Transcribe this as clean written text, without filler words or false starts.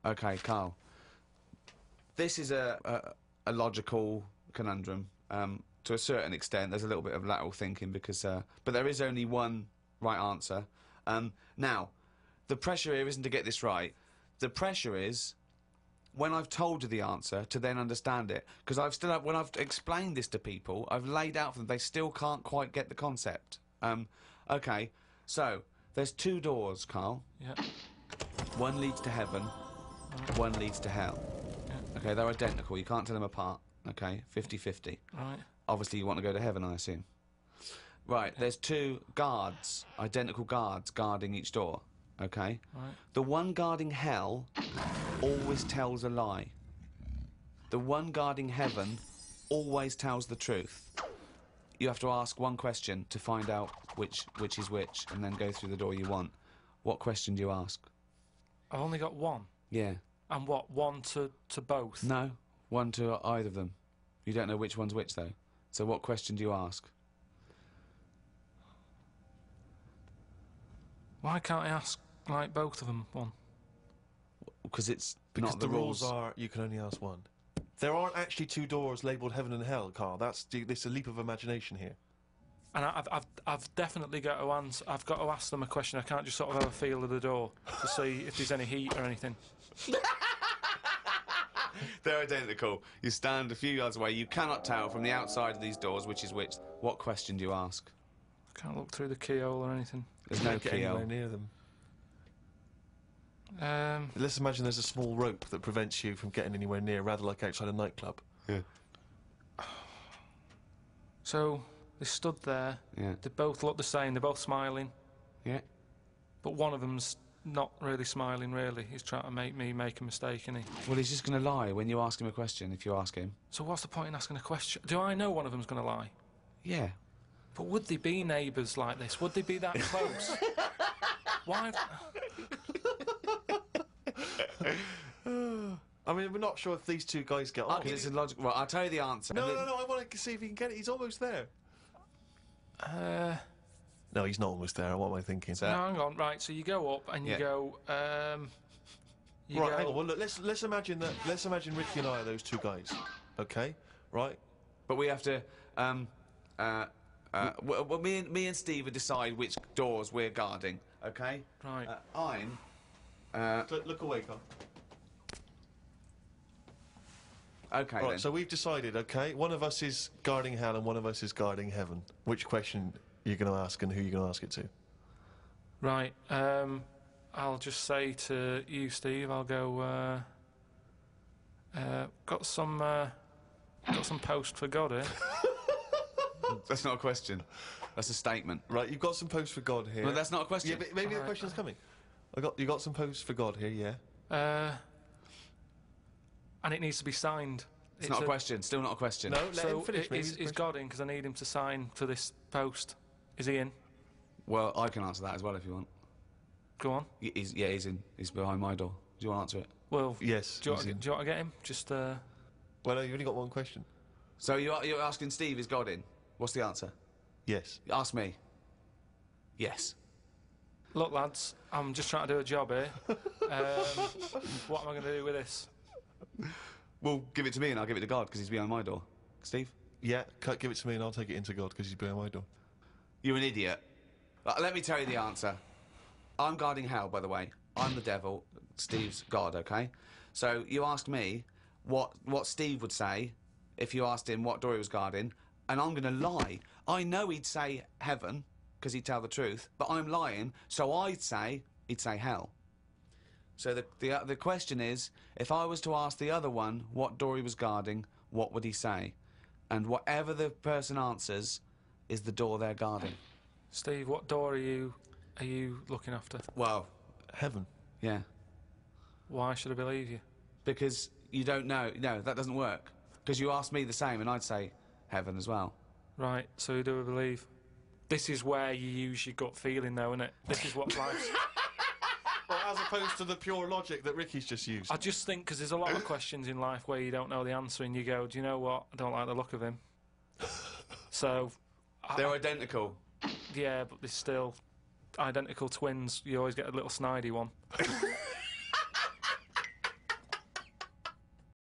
Okay, Karl. This is a logical conundrum. To a certain extent, there's a little bit of lateral thinking because, but there is only one right answer. Now, the pressure here isn't to get this right. The pressure is, when I've told you the answer, to then understand it. Because when I've explained this to people, I've laid out for them, they still can't quite get the concept. Okay, so, there's 2 doors, Karl. Yeah. One leads to heaven, one leads to hell. Yeah. Okay, they're identical, you can't tell them apart. Okay, 50-50. Right. Obviously you want to go to heaven, I assume. Right, there's 2 guards, identical guards, guarding each door. Okay? Right. The one guarding hell always tells a lie. The one guarding heaven always tells the truth. You have to ask one question to find out which is which, and then go through the door you want. What question do you ask? I've only got one. Yeah. And what, one to both? No, one to either of them. You don't know which one's which, though. So what question do you ask? Why can't I ask, like, both of them one? Because it's Because not the the rules rules. are you can only ask one. There aren't actually 2 doors labelled heaven and hell, Karl. This is a leap of imagination here. And I've definitely got to answer. I've got to ask them a question. I can't just sort of have a feel of the door to see if there's any heat or anything. They're identical. You stand a few yards away. You cannot tell from the outside of these doors which is which. What question do you ask? I can't look through the keyhole or anything. There's no Can't get anywhere keyhole. near them. Let's imagine there's a small rope that prevents you from getting anywhere near, rather like outside a nightclub. Yeah. So they stood there. Yeah. They both look the same. They're both smiling, Yeah. but one of them's not really smiling. Really, he's trying to make me make a mistake, isn't he? Well, he's just going to lie when you ask him a question, if you ask him. So what's the point in asking a question? Do I know one of them's going to lie? Yeah. But would they be neighbours like this? Would they be that close? Why? I mean, we're not sure if these 2 guys get on. Okay, it's a logical... Well, I'll tell you the answer. No, I want to see if he can get it. He's almost there. No, he's not almost there. What am I thinking? So- No, hang on. Right, so you go up and you Yeah. go. You Right, go, hang on. Well, look, let's imagine that. Let's imagine Ricky and I are those 2 guys. Okay, right? But we have to... well, me and Steve would decide which doors we're guarding, okay? Right. I'm... Look away, Karl. Okay, Right, then. so we've decided. Okay, one of us is guarding hell and one of us is guarding heaven. Which question you're going to ask and who you're going to ask it to? Right. I'll just say to you, Steve. I'll go. Got some post for God here. That's not a question. That's a statement. Right, you've got some post for God here. Well, that's not a question. Yeah, but maybe the question's coming. You got some post for God here, yeah. And it needs to be signed. It's not a question. Still not a question. No, let So him finish. Maybe is God in? Because I need him to sign for this post. Is he in? Well, I can answer that as well if you want. Go on. He's in. He's behind my door. Do you want to answer it? Well, Yes, Do you he's in. want to get him? Just Well, no, you've only got one question. So you're asking Steve, is God in? What's the answer? Yes. Ask me. Yes. look, lads. I'm just trying to do a job here. What am I going to do with this? Well, give it to me and I'll give it to God, because he's behind my door. Steve? Yeah, give it to me and I'll take it into God because he's behind my door. You're an idiot. Let me tell you the answer. I'm guarding hell, by the way. I'm the devil. Steve's God, okay? So you asked me what Steve would say if you asked him what door he was guarding, and I'm going to lie. I know he'd say heaven, because he'd tell the truth, but I'm lying, so he'd say hell. So the question is, if I was to ask the other one what door he was guarding, what would he say? And whatever the person answers is the door they're guarding. Steve, what door are you looking after? Well, Heaven. yeah. Why should I believe you? Because you don't know. No, that doesn't work. Because you asked me the same, and I'd say heaven as well. Right, so who do I believe? This is where you use your gut feeling, though, isn't it? This is what life's... Well, as opposed to the pure logic that Ricky's just used. I just think, because there's a lot of questions in life where you don't know the answer, and you go, do you know what? I don't like the look of him. So... They're identical. Yeah, but they're still identical twins. You always get a little snidey one.